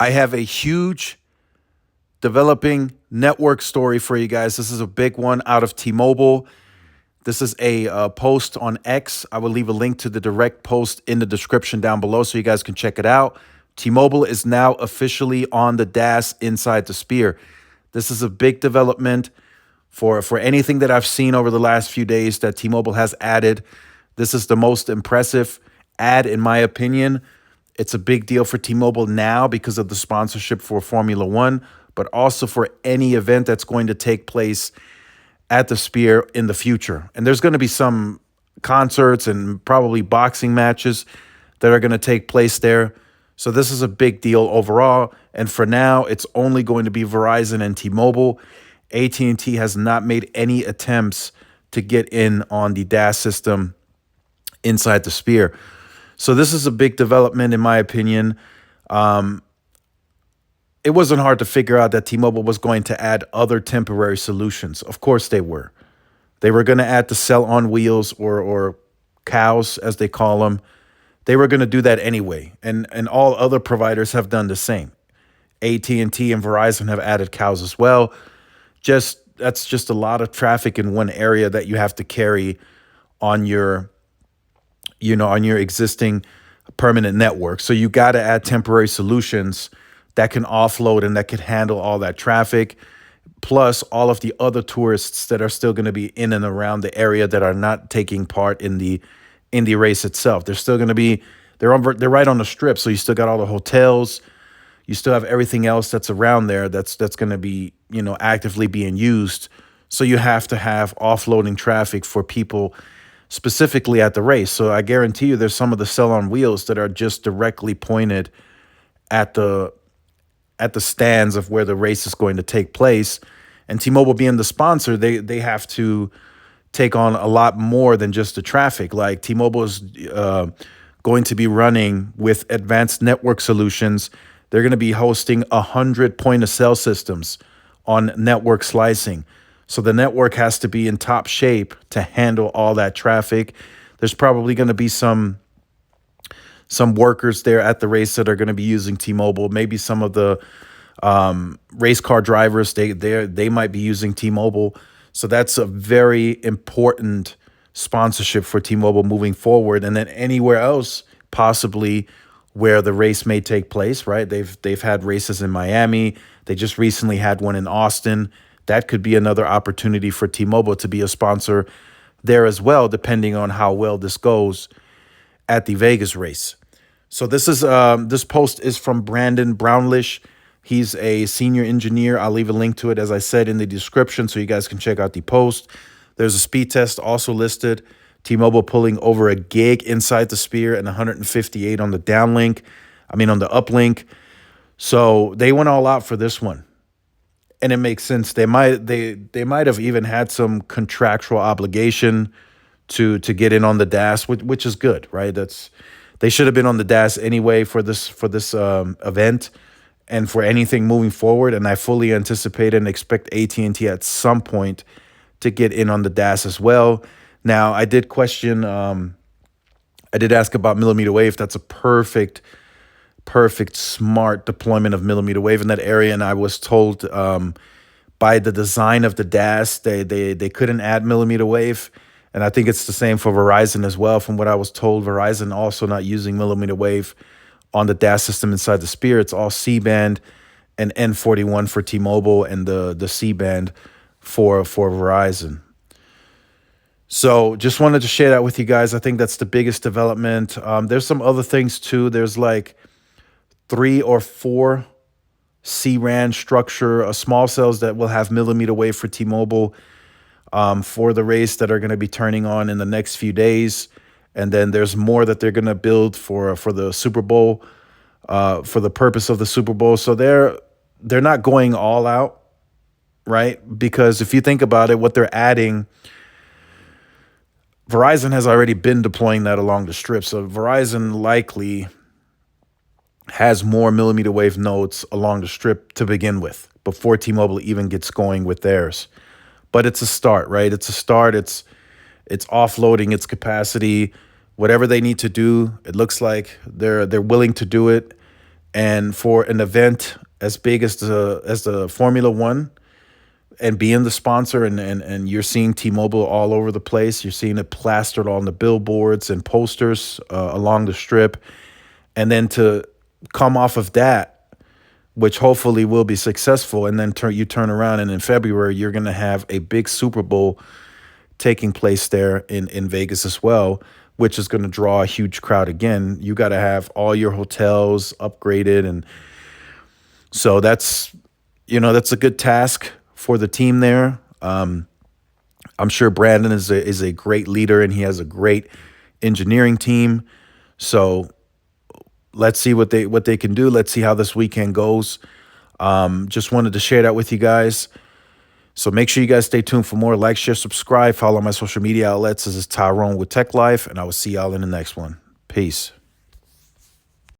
I have a huge developing network story for you guys. This is a big one out of T-Mobile. This is a post on X. I will leave a link to the direct post in the description down below so you guys can check it out. T-Mobile is now officially on the DAS inside the Sphere. This is a big development for anything that I've seen over the last few days that T-Mobile has added. This is the most impressive ad, in my opinion. It's a big deal for T-Mobile now because of the sponsorship for Formula One, but also for any event that's going to take place at the Sphere in the future. And there's going to be some concerts and probably boxing matches that are going to take place there. So this is a big deal overall. And for now, it's only going to be Verizon and T-Mobile. AT&T has not made any attempts to get in on the DAS system inside the Sphere. So this is a big development, in my opinion. It wasn't hard to figure out that T-Mobile was going to add other temporary solutions. Of course they were. They were going to add the cell on wheels or cows, as they call them. They were going to do that anyway. And all other providers have done the same. AT&T and Verizon have added cows as well. That's just a lot of traffic in one area that you have to carry on your existing permanent network. So you got to add temporary solutions that can offload and that can handle all that traffic, plus all of the other tourists that are still going to be in and around the area that are not taking part in the race itself. They're still going to be they're right on the strip, so you still got all the hotels, you still have everything else that's around there that's going to be, actively being used. So you have to have offloading traffic for people specifically at the race. So I guarantee you there's some of the cell on wheels that are just directly pointed at the stands of where the race is going to take place. And T-Mobile being the sponsor, they have to take on a lot more than just the traffic. Like T-Mobile is going to be running with advanced network solutions. They're going to be hosting 100 point of sale systems on network slicing. So the network has to be in top shape to handle all that traffic. There's probably going to be some workers there at the race that are going to be using T-Mobile. Maybe some of the race car drivers, they might be using T-Mobile. So that's a very important sponsorship for T-Mobile moving forward. And then anywhere else possibly where the race may take place, right? They've had races in Miami. They just recently had one in Austin. That could be another opportunity for T-Mobile to be a sponsor there as well, depending on how well this goes at the Vegas race. So this post is from Brandon Brownlish. He's a senior engineer. I'll leave a link to it, as I said, in the description so you guys can check out the post. There's a speed test also listed. T-Mobile pulling over a gig inside the Sphere and 158 on the downlink. On the uplink. So they went all out for this one. And it makes sense. They might have even had some contractual obligation to get in on the DAS, which is good, right? They should have been on the DAS anyway for this event and for anything moving forward. And I fully anticipate and expect AT&T at some point to get in on the DAS as well. Now, I did ask about millimeter wave. That's a perfect, smart deployment of millimeter wave in that area. And I was told by the design of the DAS, they couldn't add millimeter wave. And I think it's the same for Verizon as well. From what I was told, Verizon also not using millimeter wave on the DAS system inside the Sphere. It's all C-band and N41 for T-Mobile and the C-band for Verizon. So just wanted to share that with you guys. I think that's the biggest development. There's some other things too. There's like 3 or 4 C-RAN structure, small cells that will have millimeter wave for T-Mobile for the race that are going to be turning on in the next few days. And then there's more that they're going to build for the Super Bowl, for the purpose of the Super Bowl. So they're not going all out, right? Because if you think about it, what they're adding, Verizon has already been deploying that along the strip. So Verizon likely has more millimeter wave nodes along the strip to begin with before T-Mobile even gets going with theirs. But it's a start, right? It's a start. It's offloading its capacity. Whatever they need to do, it looks like they're willing to do it. And for an event as big as the Formula One, and being the sponsor, and you're seeing T-Mobile all over the place. You're seeing it plastered on the billboards and posters along the strip. And then to come off of that, which hopefully will be successful, and then you turn around and in February you're going to have a big Super Bowl taking place there in Vegas as well, which is going to draw a huge crowd again. You got to have all your hotels upgraded, and so that's a good task for the team there. I'm sure Brandon is a great leader, and he has a great engineering team. So let's see what they can do. Let's see how this weekend goes. Just wanted to share that with you guys. So make sure you guys stay tuned for more. Like, share, subscribe, follow my social media outlets. This is Tyrone with Tech Life, and I will see y'all in the next one. Peace.